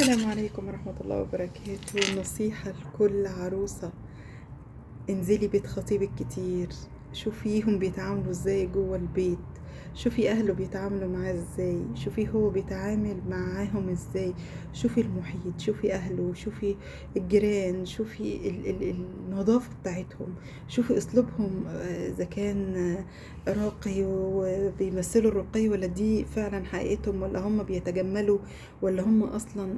السلام عليكم ورحمة الله وبركاته. نصيحة لكل عروسة: انزلي بيت خطيبك كتير، شوفيهم بيتعاملوا ازاي جوه البيت، شوفي اهله بيتعاملوا معاه ازاي، شوفي هو بيتعامل معاهم ازاي، شوفي المحيط، شوفي اهله، شوفي الجيران، شوفي النظافة بتاعتهم، شوفي اسلوبهم، اذا كان راقي وبيمثلوا الرقي، ولا دي فعلا حقيقتهم، ولا هم بيتجملوا، ولا هم اصلا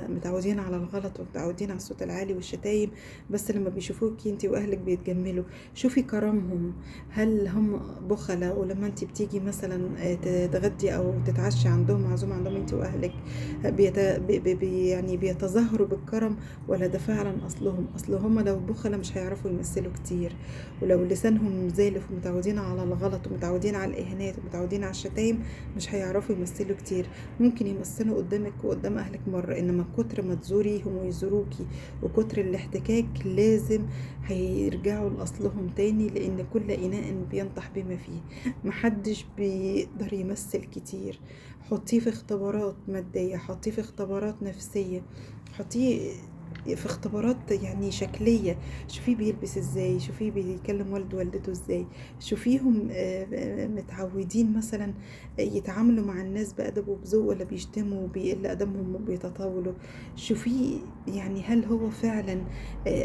متعودين على الغلط ومتعودين على الصوت العالي والشتايم، بس لما بيشوفوكي انتي واهلك بيتجملوا. شوفي كرمهم، هل هم بخلة؟ ولما انتي بتيجي مثلا تتغدي او تتعشي عندهم، معزومة عندهم انتي واهلك، يعني بيتظاهروا بالكرم، ولا ده فعلا اصل هم لو بخلة مش هيعرفوا يمثلوا كتير، ولو لسانهم زالف ومتعودين على الغلط ومتعودين على الاهانات ومتعودين على الشتايم مش هيعرفوا يمثلوا كتير. ممكن يمثلوا قدامك وقدام اهلك مرة، انما كتر ما تزوريهم ويزوروكي وكتر الاحتكاك لازم هيرجعوا لأصلهم تاني، لأن كل إناء بينطح بما فيه. محدش بيقدر يمثل كتير. حطيه في اختبارات مادية، حطيه في اختبارات نفسية، حطيه في اختبارات يعني شكلية. شوفيه بيلبس ازاي، شوفيه بيكلم والدته ازاي، شوفيهم متعودين مثلا يتعاملوا مع الناس بأدب وبذوق، ولا بيشتموا وبيقل أدبهم وبيتطاولوا. شوفيه يعني هل هو فعلا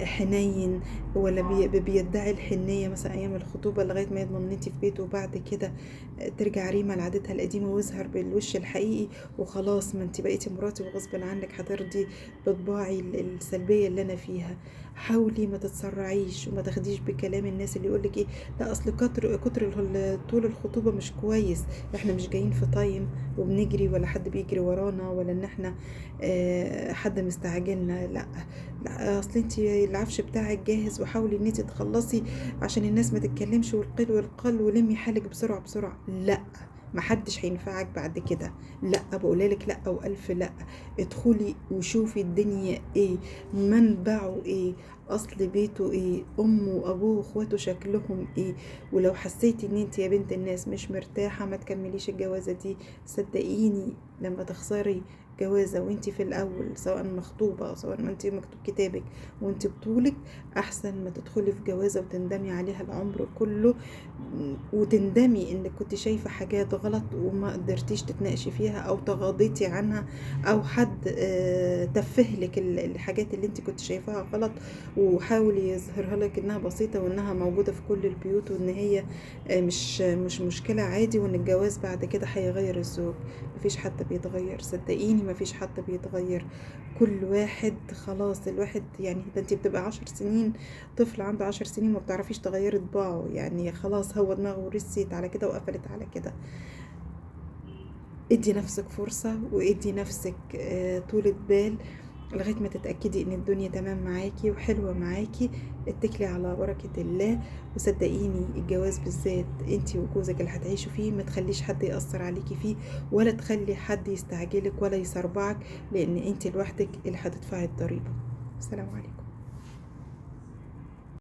حنين، ولا بيدعي الحنية مثلا أيام الخطوبة لغاية ما يضمن ان انتي في بيته، وبعد كده ترجع ريما لعادتها القديمة ويظهر بالوش الحقيقي وخلاص، ما انتي بقيتي مراتي وغصب عنك هترضي بطباعي السلبية اللي أنا فيها. حاولي ما تتسرعيش وما تاخديش بكلام الناس اللي يقولك ايه، لا أصل كتر طول الخطوبة مش كويس، احنا مش جايين في تايم وبنجري، ولا حد بيجري ورانا، ولا ان احنا حد مستعجلنا. لا لا، اصل انتي العفش بتاعك جاهز، وحاولي ان انتي تخلصي عشان الناس ما تتكلمش، والقيل والقال، ولمي حالك بسرعة بسرعة. لا، محدش هينفعك بعد كده. لا، بقولك لا والف لا. ادخلي وشوفي الدنيا ايه، منبعه ايه، اصل بيته ايه، امه وابوه واخواته شكلهم ايه. ولو حسيتي ان انت يا بنت الناس مش مرتاحة ما تكمليش الجوازة دي. صدقيني لما تخسري جوازة وانت في الاول، سواء مخطوبة او سواء ما انت مكتوب كتابك وانت بطولك، احسن ما تدخلي في جوازة وتندمي عليها العمر كله، وتندمي انك كنت شايفة حاجات غلط وما قدرتيش تتناقشي فيها، او تغاضيتي عنها، او حد تفهلك الحاجات اللي انت كنت شايفاها غلط، وحاول يظهرها لك انها بسيطة، وانها موجودة في كل البيوت، وان هي مش مشكلة عادي، وان الجواز بعد كده هيغير الزوج. مفيش حد بيتغير، صدقيني مفيش حد بيتغير. كل واحد خلاص، الواحد يعني ده انت بتبقى 10 سنين، طفل عنده 10 سنين ما بتعرفيش تغيري طباعه، يعني خلاص هو دماغه رست على كده وقفلت على كده. ادي نفسك فرصة، وادي نفسك طولة بال لغاية ما تتأكدي ان الدنيا تمام معاكي وحلوة معاكي. اتكلي على بركة الله، وصدقيني الجواز بالذات انتي وجوزك اللي هتعيشوا فيه ما تخليش حد يأثر عليكي فيه، ولا تخلي حد يستعجلك ولا يسربعك، لان انتي لوحدك اللي هتدفعي الضريبة. السلام عليكم.